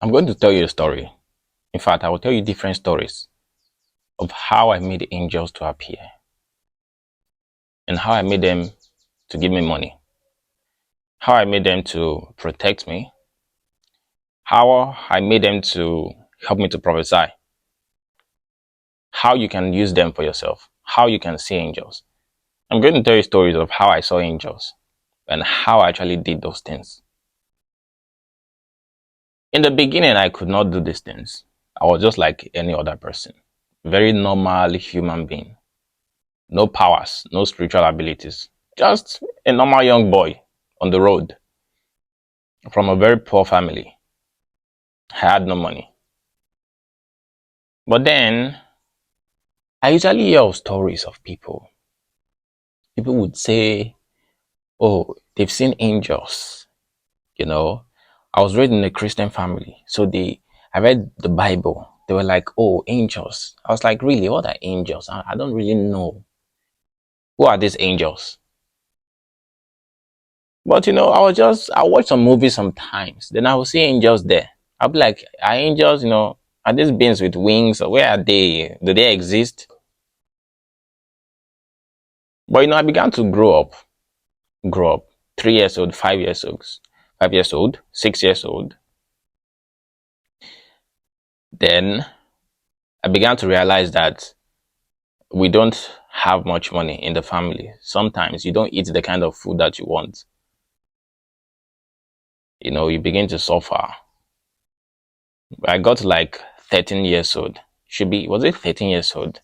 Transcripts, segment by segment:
I'm going to tell you a story. In fact, I will tell you different stories of how I made angels to appear and how I made them to give me money, how I made them to protect me, how I made them to help me to prophesy, how you can use them for yourself, how you can see angels. I'm going to tell you stories of how I saw angels and how I actually did those things. In the beginning, I could not do these things. I was just like any other person, very normal human being. No powers, no spiritual abilities. Just a normal young boy on the road from a very poor family. I had no money. But then I usually hear of stories of people. People would say, oh, they've seen angels. You know, I was raised in a Christian family. So I read the Bible. They were like, oh, angels. I was like, really? What are angels? I don't really know. Who are these angels? But I watch some movies sometimes. Then I will see angels there. I'll be like, are angels, are these beings with wings or where are they? Do they exist? But I began to grow up. 3 years old, 5 years old, 5 years old, 6 years old. Then I began to realize that we don't have much money in the family. Sometimes you don't eat the kind of food that you want. You begin to suffer. I got like 13 years old. Was it 13 years old?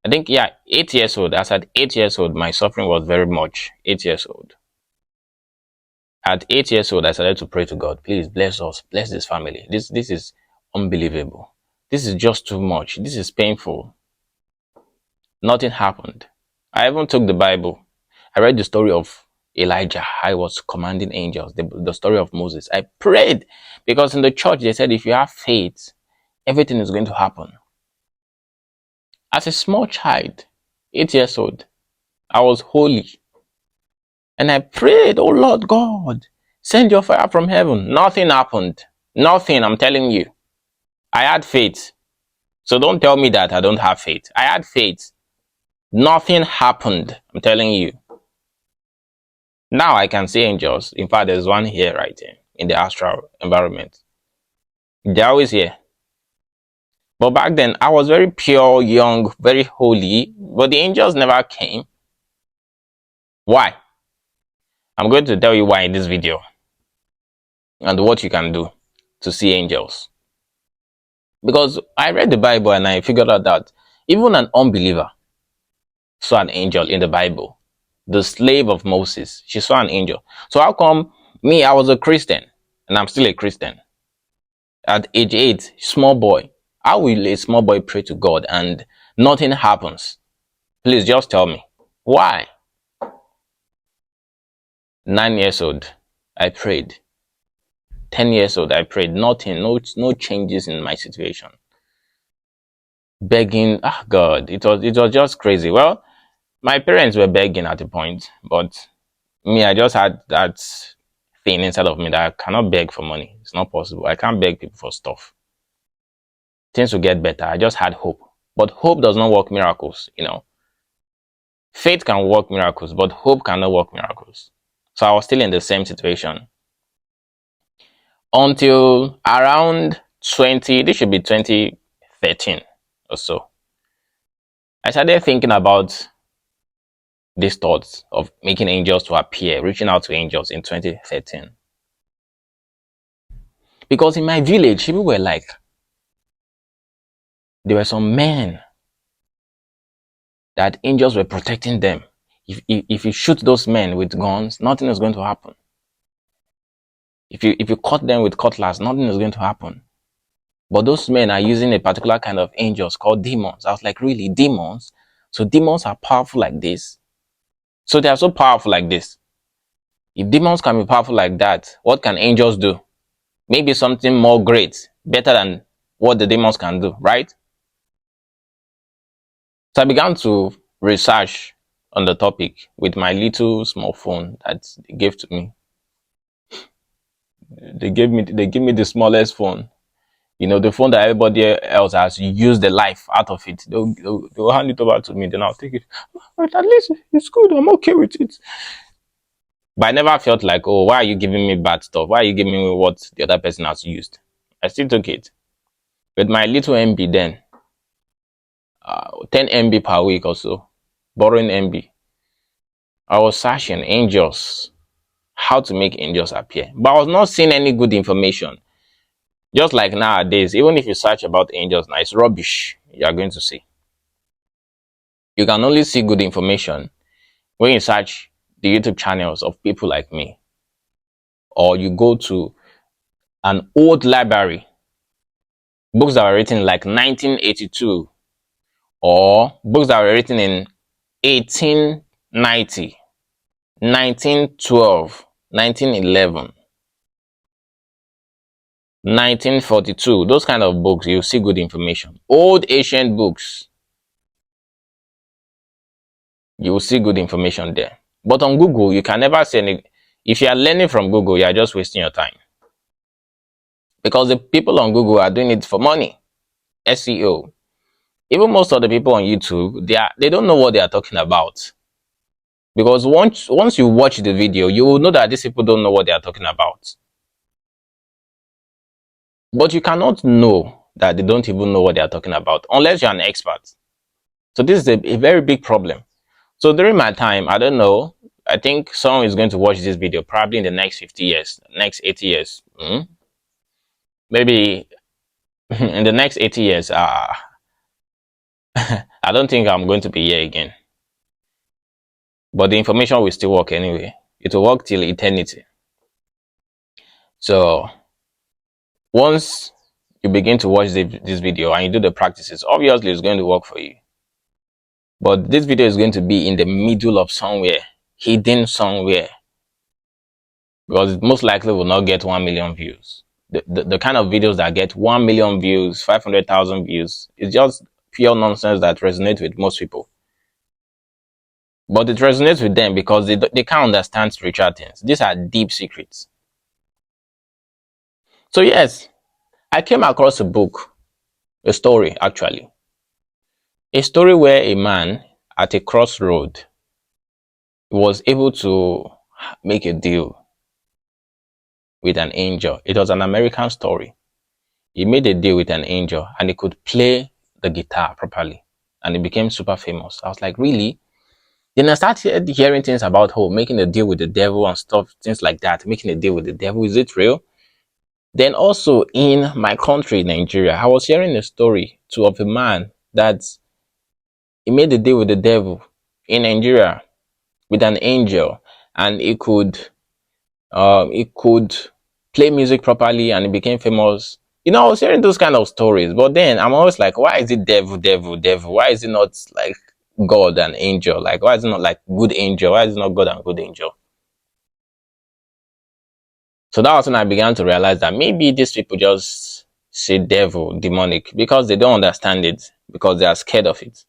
I think, yeah, 8 years old. As at 8 years old, my suffering was very much. 8 years old. At 8 years old, I started to pray to God, please bless us, bless this family. This is unbelievable. This is just too much. This is painful. Nothing happened. I even took the Bible. I read the story of Elijah. I was commanding angels, the story of Moses. I prayed because in the church they said if you have faith, everything is going to happen. As a small child, 8 years old, I was holy. And I prayed, oh Lord God, send your fire from heaven. Nothing happened. Nothing, I'm telling you. I had faith. So don't tell me that I don't have faith. I had faith. Nothing happened, I'm telling you. Now I can see angels. In fact, there's one here right here in the astral environment. They're always here. But back then, I was very pure, young, very holy, but the angels never came. Why? I'm going to tell you why in this video and what you can do to see angels. Because I read the Bible and I figured out that even an unbeliever saw an angel in the Bible. The slave of Moses, she saw an angel. So how come me, I was a Christian and I'm still a Christian? At age 8, small boy. How will a small boy pray to God and nothing happens? Please just tell me. Why? 9 years old, I prayed. 10 years old, I prayed. Nothing, no changes in my situation. Begging, God, it was just crazy. Well, my parents were begging at a point, but me, I just had that thing inside of me that I cannot beg for money. It's not possible. I can't beg people for stuff. Things will get better. I just had hope. But hope does not work miracles, Faith can work miracles, but hope cannot work miracles. So I was still in the same situation. Until around this should be 2013 or so. I started thinking about these thoughts of making angels to appear, reaching out to angels in 2013. Because in my village, people were like, there were some men that angels were protecting them. If you shoot those men with guns, nothing is going to happen. If you cut them with cutlass, nothing is going to happen. But those men are using a particular kind of angels called demons. I was like, really, demons? So demons are powerful like this? So they are so powerful like this. If demons can be powerful like that, what can angels do? Maybe something more great, better than what the demons can do, right? So I began to research on the topic with my little small phone that they gave to me. They gave me the smallest phone. The phone that everybody else has used the life out of it. They'll hand it over to me, then I'll take it. But at least it's good. I'm okay with it. But I never felt like, oh, why are you giving me bad stuff? Why are you giving me what the other person has used? I still took it. With my little MB then, 10 MB per week or so, borrowing MB, I was searching angels, how to make angels appear. But I was not seeing any good information. Just like nowadays, even if you search about angels now, it's rubbish you are going to see. You can only see good information when you search the YouTube channels of people like me, or you go to an old library, books that were written like 1982, or books that were written in 1890, 1912, 1911, 1942. Those kind of books, you see good information. Old ancient books, you will see good information there. But on Google, you can never see any. If you are learning from Google, you are just wasting your time. Because the people on Google are doing it for money. SEO. Even most of the people on YouTube, they don't know what they are talking about. Because once you watch the video, you will know that these people don't know what they are talking about. But you cannot know that they don't even know what they are talking about unless you're an expert. So this is a very big problem. So during my time, I don't know, I think someone is going to watch this video probably in the next 50 years, next 80 years. Maybe in the next 80 years, I don't think I'm going to be here again. But the information will still work anyway. It will work till eternity. So once you begin to watch this video and you do the practices, obviously it's going to work for you. But this video is going to be in the middle of somewhere, hidden somewhere, because it most likely will not get 1 million views. The kind of videos that get 1 million views, 500,000 views, is just pure nonsense that resonates with most people. But it resonates with them because they can't understand spiritual things. These are deep secrets. So yes, I came across a book, a story actually. A story where a man at a crossroad was able to make a deal with an angel. It was an American story. He made a deal with an angel and he could play the guitar properly and he became super famous. I was like, really? Then I started hearing things about making a deal with the devil and stuff, things like that. Making a deal with the devil, is it real? Then also in my country, Nigeria, I was hearing a story too of a man that he made a deal with the devil in Nigeria with an angel, and he could play music properly and he became famous. I was hearing those kind of stories, but then I'm always like, why is it devil, devil, devil? Why is it not like God and angel? Like, why is it not like good angel? Why is it not God and good angel? So that was when I began to realize that maybe these people just say devil, demonic, because they don't understand it, because they are scared of it.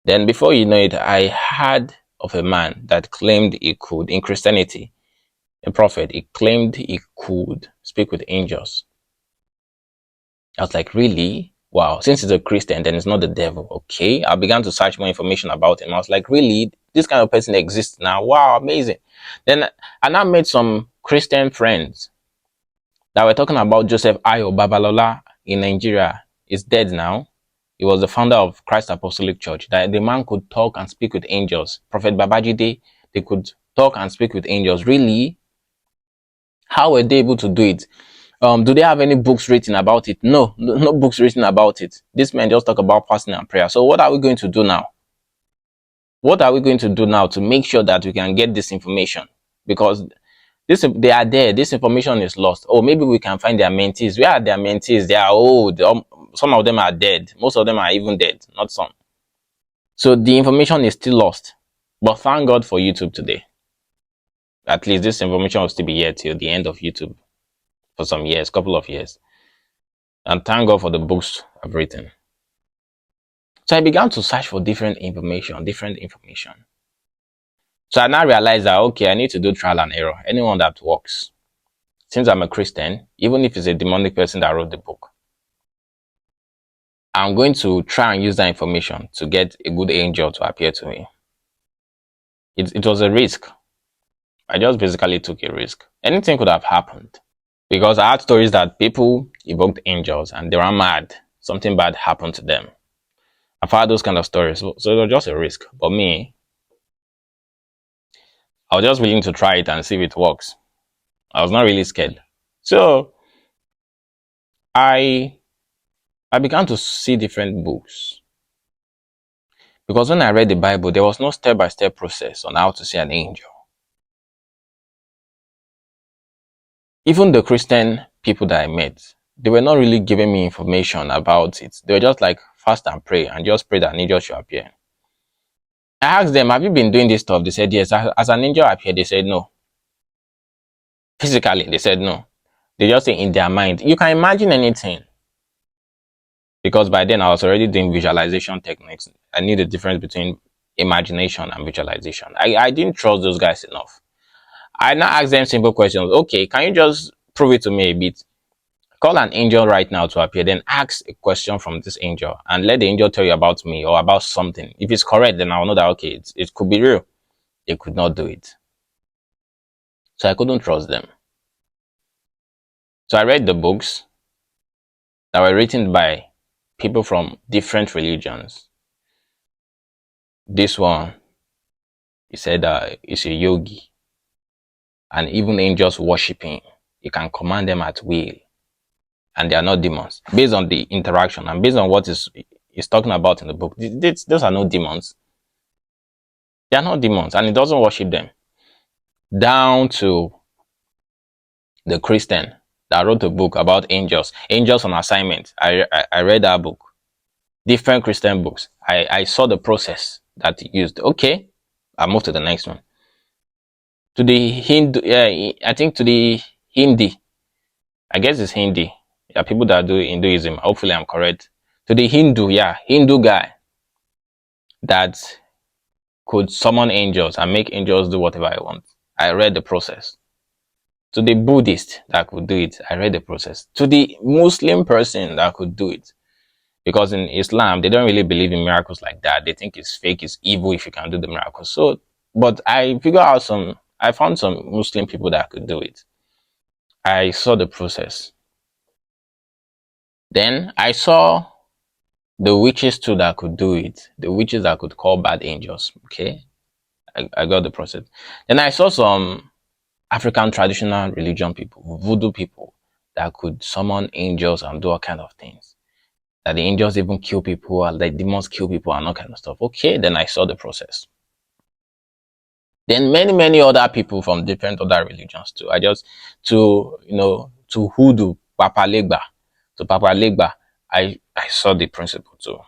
Then before you know it, I heard of a man that claimed he could, in Christianity, a prophet, he claimed he could speak with angels. I was like, really? Wow, since he's a Christian, then it's not the devil. Okay, I began to search more information about him. I was like, really? This kind of person exists now? Wow, amazing. Then I now made some Christian friends that were talking about Joseph Ayo Babalola in Nigeria. He's dead now. He was the founder of Christ Apostolic Church. That the man could talk and speak with angels. Prophet Babajide, they could talk and speak with angels. Really? How were they able to do it? Do they have any books written about it? No books written about it. This man just talk about fasting and prayer. So what are we going to do now? What are we going to do now to make sure that we can get this information? Because they are there. This information is lost. Oh, maybe we can find their mentees. Where are their mentees? They are old. Some of them are dead. Most of them are even dead, not some. So the information is still lost. But thank God for YouTube today. At least this information will still be here till the end of YouTube for some years, couple of years. And thank God for the books I've written. So I began to search for different information. So I now realized that, okay, I need to do trial and error. Anyone that works, since I'm a Christian, even if it's a demonic person that wrote the book, I'm going to try and use that information to get a good angel to appear to me. It was a risk. I just basically took a risk. Anything could have happened. Because I had stories that people evoked angels and they were mad. Something bad happened to them. I've had those kind of stories. So it was just a risk. But me, I was just willing to try it and see if it works. I was not really scared. So I began to see different books. Because when I read the Bible, there was no step-by-step process on how to see an angel. Even the Christian people that I met, they were not really giving me information about it. They were just like, fast and pray, and just pray that an angel should appear. I asked them, have you been doing this stuff? They said, yes. As an angel appeared, they said, no. Physically, they said, no. They just say in their mind. You can imagine anything. Because by then, I was already doing visualization techniques. I knew the difference between imagination and visualization. I didn't trust those guys enough. I now asked them simple questions. Okay, can you just prove it to me a bit? Call an angel right now to appear, then ask a question from this angel and let the angel tell you about me or about something. If it's correct, then I'll know that, okay, it could be real. They could not do it. So I couldn't trust them. So I read the books that were written by people from different religions. This one, he said he's a yogi. And even angels worshiping, he can command them at will. And they are not demons. Based on the interaction and based on what is talking about in the book, those are not demons. They are not demons, and it doesn't worship them. Down to the Christian that wrote a book about angels on assignment. I read that book. Different Christian books. I saw the process that he used. Okay, I moved to the next one. To the Hindu, I think to the Hindi. I guess it's Hindi. Yeah, people that do Hinduism. Hopefully I'm correct. To the Hindu, Hindu guy that could summon angels and make angels do whatever I want. I read the process. To the Buddhist that could do it, I read the process. To the Muslim person that could do it. Because in Islam, they don't really believe in miracles like that. They think it's fake, it's evil if you can do the miracles. So, but I found some Muslim people that could do it. I saw the process. Then I saw the witches too that could do it. The witches that could call bad angels. Okay. I got the process. Then I saw some African traditional religion people, voodoo people that could summon angels and do all kind of things. That the angels even kill people, and the demons kill people and all kind of stuff. Okay, then I saw the process. Then many other people from different other religions too. To hoodoo, Papa Legba. To Papa Legba, I saw the principle too.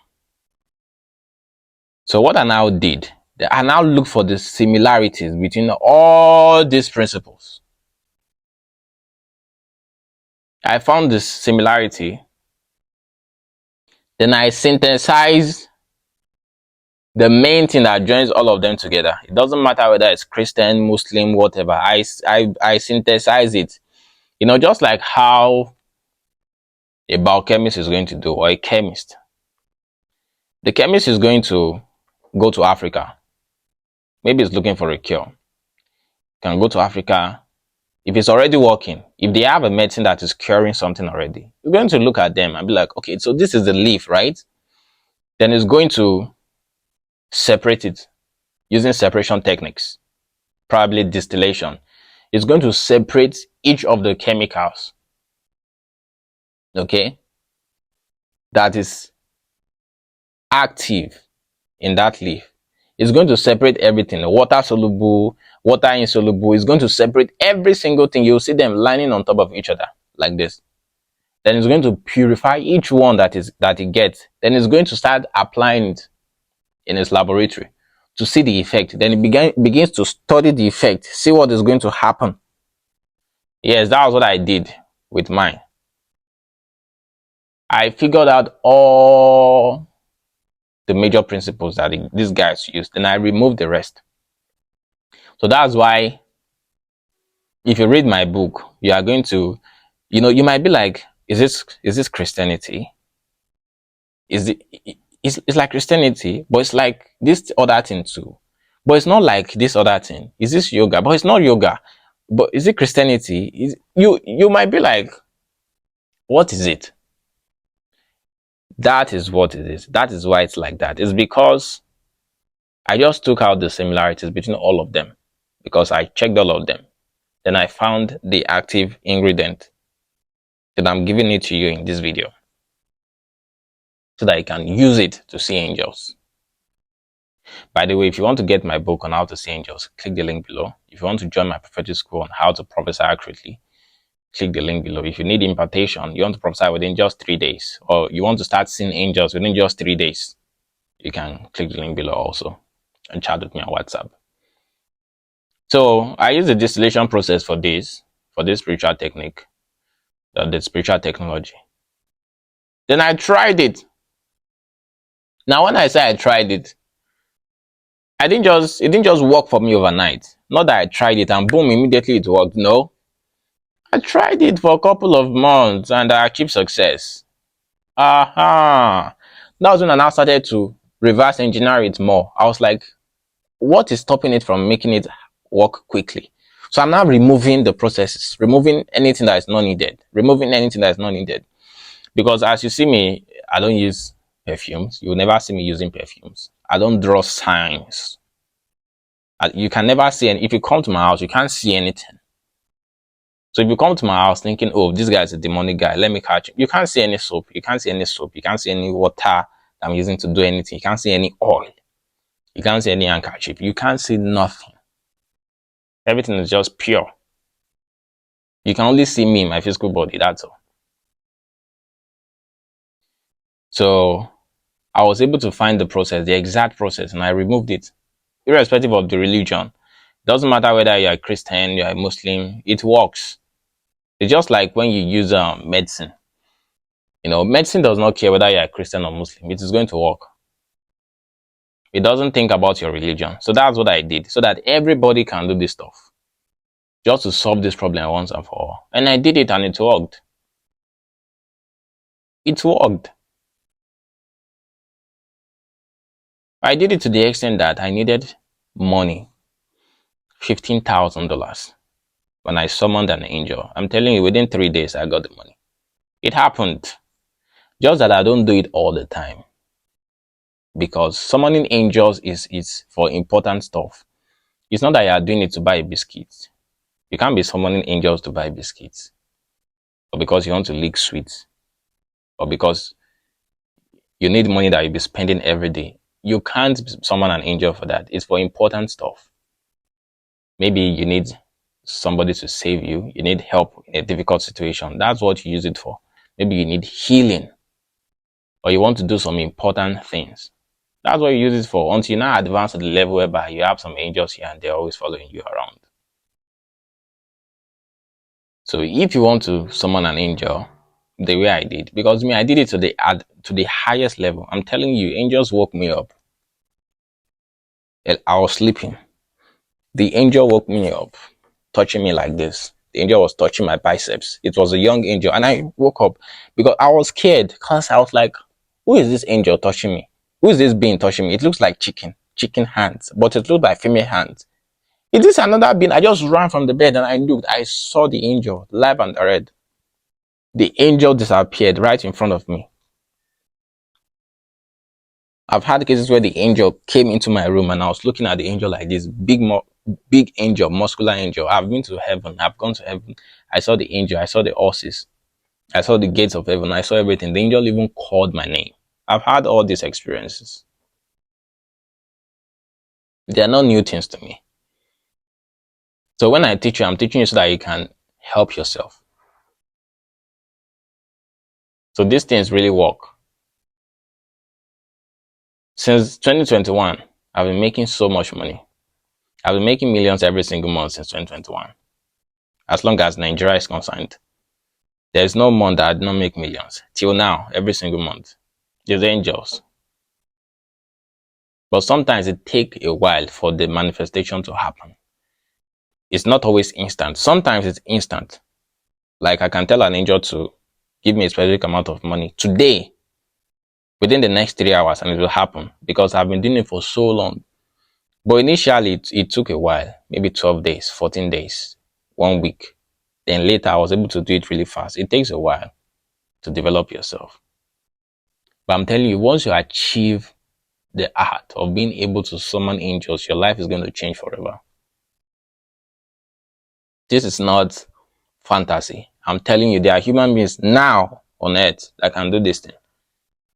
So what I now did, I now look for the similarities between all these principles. I found this similarity. Then I synthesize the main thing that joins all of them together. It doesn't matter whether it's Christian, Muslim, whatever. I synthesize it. Just like how a biochemist is going to do, or a chemist. The chemist is going to go to Africa. Maybe it's looking for a cure. Can go to Africa. If it's already working, if they have a medicine that is curing something already, you're going to look at them and be like, okay, so this is the leaf, right? Then it's going to separate it using separation techniques, probably distillation. It's going to separate each of the chemicals, okay, that is active in that leaf. It's going to separate everything, water soluble, water insoluble. It's going to separate every single thing. You'll see them lining on top of each other like this. Then it's going to purify each one that it gets. Then it's going to start applying it in its laboratory to see the effect. Then it begins to study the effect, see what is going to happen. Yes, that was what I did with mine. I figured out all the major principles that these guys used, and I removed the rest. So that's why if you read my book, you are going to, you might be like, is this Christianity? Is it? It's like Christianity, but it's like this other thing too. But it's not like this other thing. Is this yoga? But it's not yoga. But is it Christianity? You might be like, what is it? That is what it is. That is why it's like that. It's because I just took out the similarities between all of them, because I checked all of them. Then I found the active ingredient. Then I'm giving it to you in this video so that you can use it to see angels. By the way, if you want to get my book on how to see angels, click the link below. If you want to join my prophetic school on how to prophesy accurately, click the link below. If you need impartation, you want to prophesy within just 3 days, or you want to start seeing angels within just 3 days, you can click the link below also and chat with me on WhatsApp. So I use the distillation process for this spiritual technique, the spiritual technology. Then I tried it. Now, when I say I tried it, it didn't just work for me overnight. Not that I tried it and boom, immediately it worked. No, I tried it for a couple of months and I achieved success. Aha! That was when I now started to reverse engineer it more. I was like, what is stopping it from making it work quickly? So I'm now removing the processes, removing anything that is not needed, Because as you see me, I don't use perfumes. You will never see me using perfumes. I don't draw signs. You can never see any. If you come to my house, you can't see anything. So if you come to my house thinking, oh, this guy is a demonic guy, let me catch him. You can't see any soap. You can't see any water I'm using to do anything. You can't see any oil. You can't see any handkerchief. You can't see nothing. Everything is just pure. You can only see me, my physical body, that's all. So I was able to find the exact process, and I removed it. Irrespective of the religion. Doesn't matter whether you're a Christian, you're a Muslim, it works. It's just like when you use medicine. Medicine does not care whether you're a Christian or Muslim. It is going to work. It doesn't think about your religion. So that's what I did, so that everybody can do this stuff. Just to solve this problem once and for all. And I did it and it worked. It worked. I did it to the extent that I needed money. $15,000. When I summoned an angel. I'm telling you, within 3 days, I got the money. It happened. Just that I don't do it all the time. Because summoning angels is for important stuff. It's not that you are doing it to buy biscuits. You can't be summoning angels to buy biscuits. Or because you want to lick sweets. Or because you need money that you'll be spending every day. You can't summon an angel for that. It's for important stuff. Maybe you need somebody to save you. You need help in a difficult situation. That's what you use it for. Maybe you need healing. Or you want to do some important things. That's what you use it for, until you now advance to the level whereby you have some angels here and they're always following you around. So if you want to summon an angel, the way I did, because I did it to the highest level. I'm telling you, angels woke me up. I was sleeping. The angel woke me up, touching me like this. The angel was touching my biceps. It was a young angel, and I woke up because I was scared, because I was like, who is this angel touching me? Who is this being touching me? It looks like chicken hands, but it looks like female hands. Is this another being? I just ran from the bed and I looked. I saw the angel, live and direct. The angel disappeared right in front of me. I've had cases where the angel came into my room and I was looking at the angel like this, big angel, muscular angel. I've been to heaven. I've gone to heaven. I saw the angel. I saw the horses. I saw the gates of heaven. I saw everything. The angel even called my name. I've had all these experiences. They are not new things to me. So when I teach you, I'm teaching you so that you can help yourself. So these things really work. Since 2021, I've been making so much money. I've been making millions every single month since 2021. As long as Nigeria is concerned. There's no month that I did not make millions. Till now, every single month. There's angels. But sometimes it takes a while for the manifestation to happen. It's not always instant. Sometimes it's instant. Like I can tell an angel to give me a specific amount of money today, within the next 3 hours, and it will happen because I've been doing it for so long. But initially, it took a while, maybe 12 days, 14 days, 1 week. Then later, I was able to do it really fast. It takes a while to develop yourself. But I'm telling you, once you achieve the art of being able to summon angels, your life is going to change forever. This is not fantasy. I'm telling you, there are human beings now on earth that can do this thing.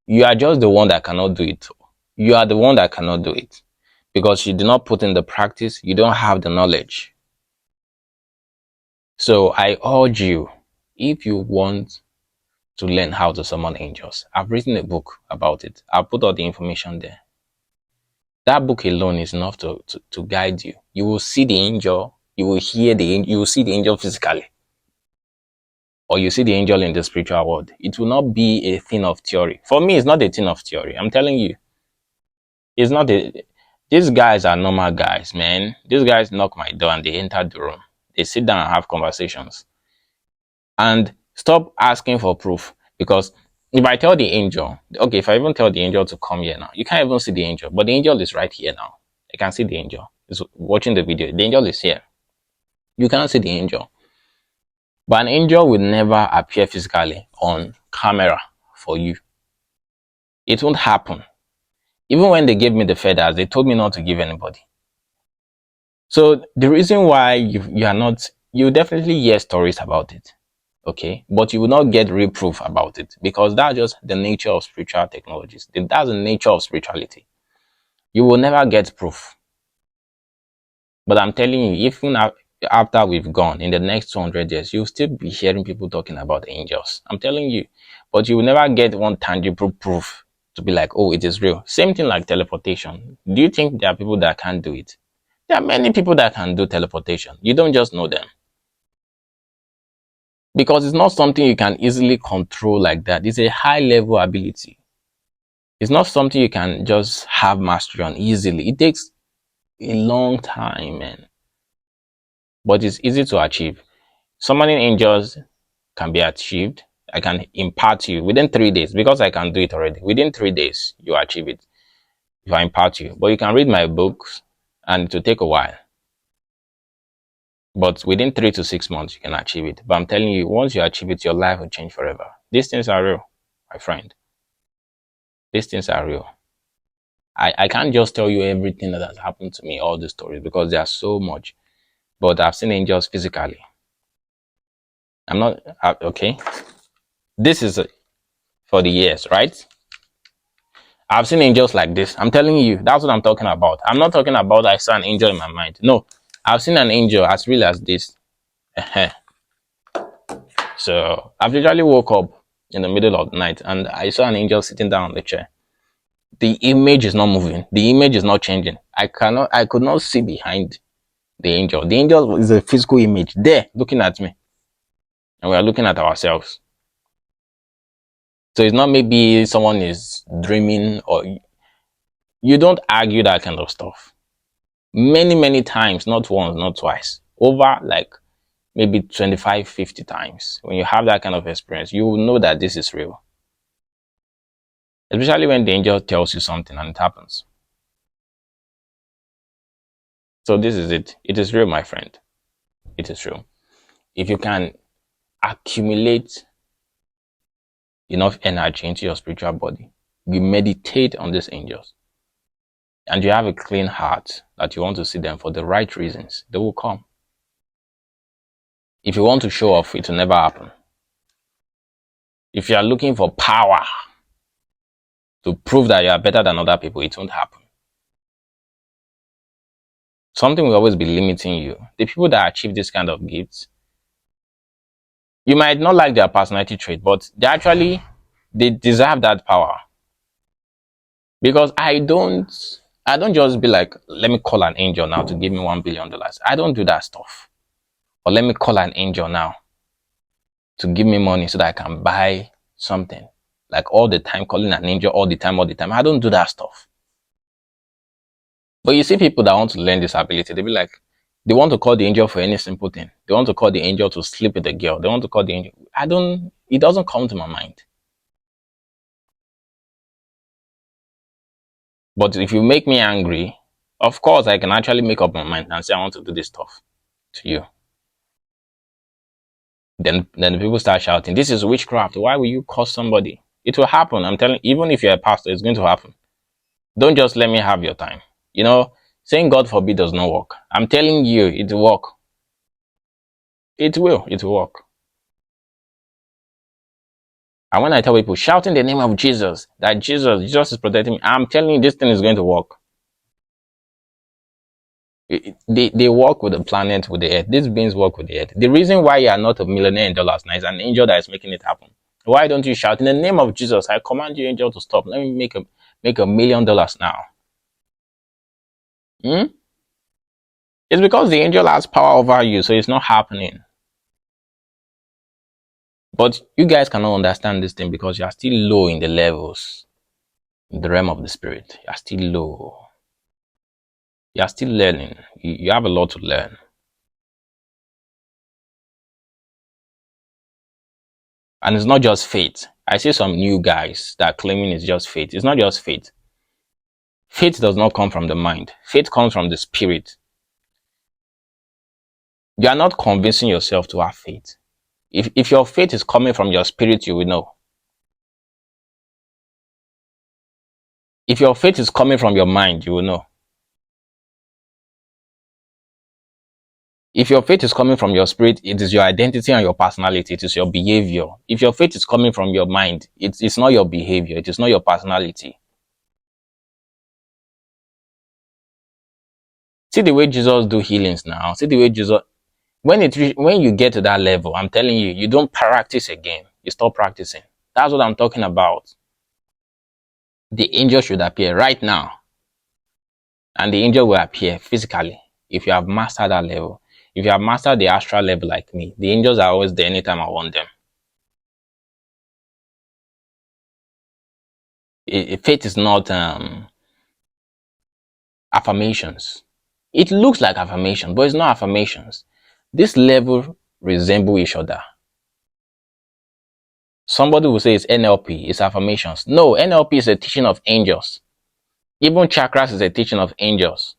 You are just the one that cannot do it. You are the one that cannot do it because you do not put in the practice. You don't have the knowledge. So I urge you, if you want to learn how to summon angels, I've written a book about it. I'll put all the information there. That book alone is enough to guide you. You will see the angel. You will hear the angel. You will see the angel physically. Or you see the angel in the spiritual world. It will not be a thing of theory. For me, it's not a thing of theory. I'm telling you. It's not a... These guys are normal guys, man. These guys knock my door and they enter the room. They sit down and have conversations. And stop asking for proof. Because if I tell the angel, okay, if I even tell the angel to come here now, you can't even see the angel. But the angel is right here now. You can see the angel. He's watching the video. The angel is here. You cannot see the angel. But an angel will never appear physically on camera for you. It won't happen. Even when they gave me the feathers, they told me not to give anybody. So the reason why you are not, you definitely hear stories about it, okay? But you will not get real proof about it because that's just the nature of spiritual technologies. That's the nature of spirituality. You will never get proof. But I'm telling you, even after we've gone, in the next 200 years, you'll still be hearing people talking about angels. I'm telling you. But you will never get one tangible proof to be like, oh, it is real. Same thing like teleportation. Do you think there are people that can't do it? There are many people that can do teleportation. You don't just know them. Because it's not something you can easily control like that. It's a high level ability. It's not something you can just have mastery on easily. It takes a long time, man. But it's easy to achieve. Summoning angels can be achieved. I can impart you within 3 days because I can do it already. Within 3 days, you achieve it if I impart you. But you can read my books and it will take a while. But within 3 to 6 months, you can achieve it. But I'm telling you, once you achieve it, your life will change forever. These things are real, my friend. These things are real. I can't just tell you everything that has happened to me, all the stories, because there's so much. But I've seen angels physically. I'm not, okay. This is for the years, right? I've seen angels like this. I'm telling you, that's what I'm talking about. I'm not talking about I saw an angel in my mind. No, I've seen an angel as real as this. So I've literally woke up in the middle of the night and I saw an angel sitting down on the chair. The image is not moving. The image is not changing. I could not see behind the angel. The angel is a physical image there looking at me. And we are looking at ourselves. So it's not maybe someone is dreaming or you don't argue that kind of stuff. Many times, not once, not twice. Over like maybe 25, 50 times. When you have that kind of experience, you will know that this is real. Especially when the angel tells you something and it happens. So this is it. It is real, my friend. It is real. If you can accumulate enough energy into your spiritual body, you meditate on these angels, and you have a clean heart that you want to see them for the right reasons, they will come. If you want to show off, it will never happen. If you are looking for power to prove that you are better than other people, it won't happen. Something will always be limiting you. The people that achieve this kind of gifts, you might not like their personality trait, but they deserve that power. Because I don't just be like, let me call an angel now to give me $1 billion. I don't do that stuff. Or let me call an angel now to give me money so that I can buy something. Like all the time, calling an angel all the time. I don't do that stuff. But you see people that want to learn this ability, they be like, They want to call the angel for any simple thing. They want to call the angel to sleep with a girl. They want to call the angel. It doesn't come to my mind. But if you make me angry, of course, I can actually make up my mind and say, I want to do this stuff to you. Then the people start shouting, this is witchcraft. Why will you curse somebody? It will happen. I'm telling you, even if you're a pastor, it's going to happen. Don't just let me have your time. Saying God forbid does not work. I'm telling you, it will work. It will work. And when I tell people, shouting the name of Jesus, that Jesus is protecting me, I'm telling you, this thing is going to work. They work with the planet, with the earth. These beings work with the earth. The reason why you are not a millionaire in dollars now is an angel that is making it happen. Why don't you shout in the name of Jesus? I command you, angel, to stop. Let me make $1 million now. It's because the angel has power over you, so it's not happening. But you guys cannot understand this thing because you are still low in the levels, in the realm of the spirit. You are still low. You are still learning. You have a lot to learn. And it's not just faith. I see some new guys that are claiming it's just faith. It's not just faith. Faith does not come from the mind. Faith comes from the spirit. You are not convincing yourself to have faith. If your faith is coming from your spirit, you will know. If your faith is coming from your mind, you will know. If your faith is coming from your spirit, it is your identity and your personality. It is your behavior. If your faith is coming from your mind, it's not your behavior. It is not your personality. See the way Jesus do healings now. See the way Jesus, when you get to that level, I'm telling you, you don't practice again. You stop practicing. That's what I'm talking about. The angel should appear right now. And the angel will appear physically if you have mastered that level. If you have mastered the astral level like me, the angels are always there anytime I want them. Faith is not affirmations. It looks like affirmation, but it's not affirmations. This level resemble each other. Somebody will say it's NLP, it's affirmations. No, NLP is a teaching of angels. Even chakras is a teaching of angels.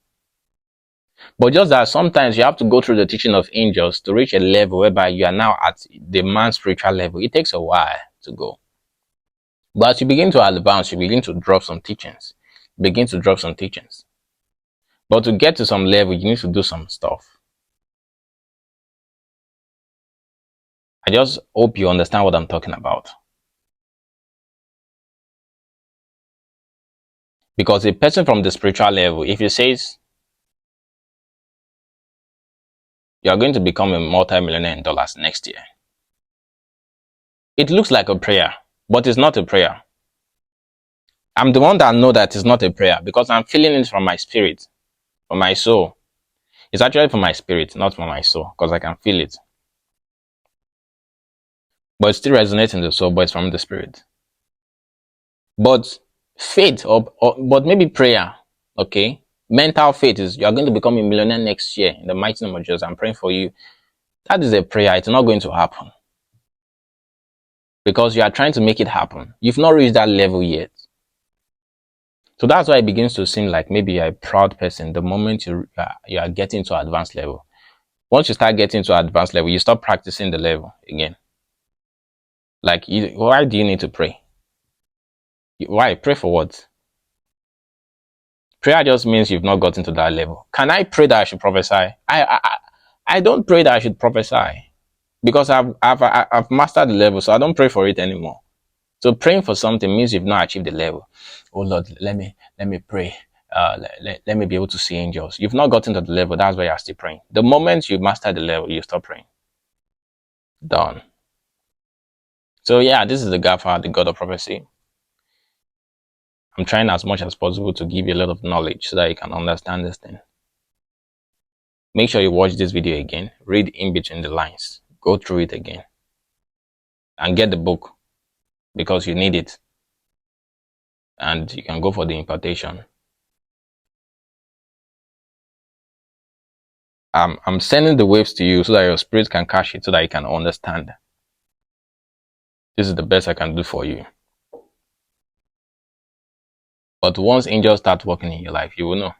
But just that sometimes you have to go through the teaching of angels to reach a level whereby you are now at the man's spiritual level. It takes a while to go. But as you begin to advance, you begin to drop some teachings. But to get to some level, you need to do some stuff. I just hope you understand what I'm talking about. Because a person from the spiritual level, if he says you are going to become a multi-millionaire in dollars next year, it looks like a prayer, but it's not a prayer. I'm the one that know that it's not a prayer because I'm feeling it from my spirit, from my soul. It's actually from my spirit, not from my soul, because I can feel it. But it still resonates in the soul, but it's from the spirit. But faith, but maybe prayer, okay? Mental faith is you are going to become a millionaire next year in the mighty name of Jesus. I'm praying for you. That is a prayer. It's not going to happen. Because you are trying to make it happen. You've not reached that level yet. So that's why it begins to seem like maybe you're a proud person the moment you are getting to advanced level. Once you start getting to advanced level, you stop practicing the level again. Like, why do you need to pray? Why? Pray for what? Prayer just means you've not gotten to that level. Can I pray that I should prophesy? I don't pray that I should prophesy because I've mastered the level, so I don't pray for it anymore. So praying for something means you've not achieved the level. Oh Lord, let me pray. Let me be able to see angels. You've not gotten to the level. That's why you're still praying. The moment you master the level, you stop praying. Done. So yeah, this is the Gaffer, the God of prophecy. I'm trying as much as possible to give you a lot of knowledge so that you can understand this thing. Make sure you watch this video again. Read in between the lines. Go through it again. And get the book because you need it. And you can go for the impartation. I'm sending the waves to you so that your spirit can catch it, so that you can understand. This is the best I can do for you. But once angels start working in your life, you will know.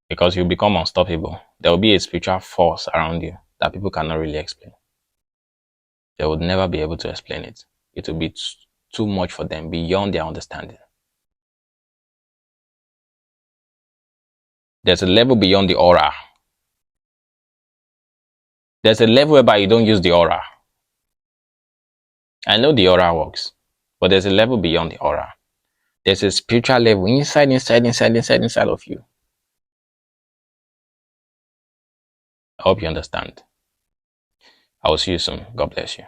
Because you become unstoppable. There will be a spiritual force around you that people cannot really explain. They would never be able to explain it. It will be too much for them, beyond their understanding. There's a level beyond the aura. There's a level whereby you don't use the aura. I know the aura works, but there's a level beyond the aura. There's a spiritual level inside of you. I hope you understand. I will see you soon. God bless you.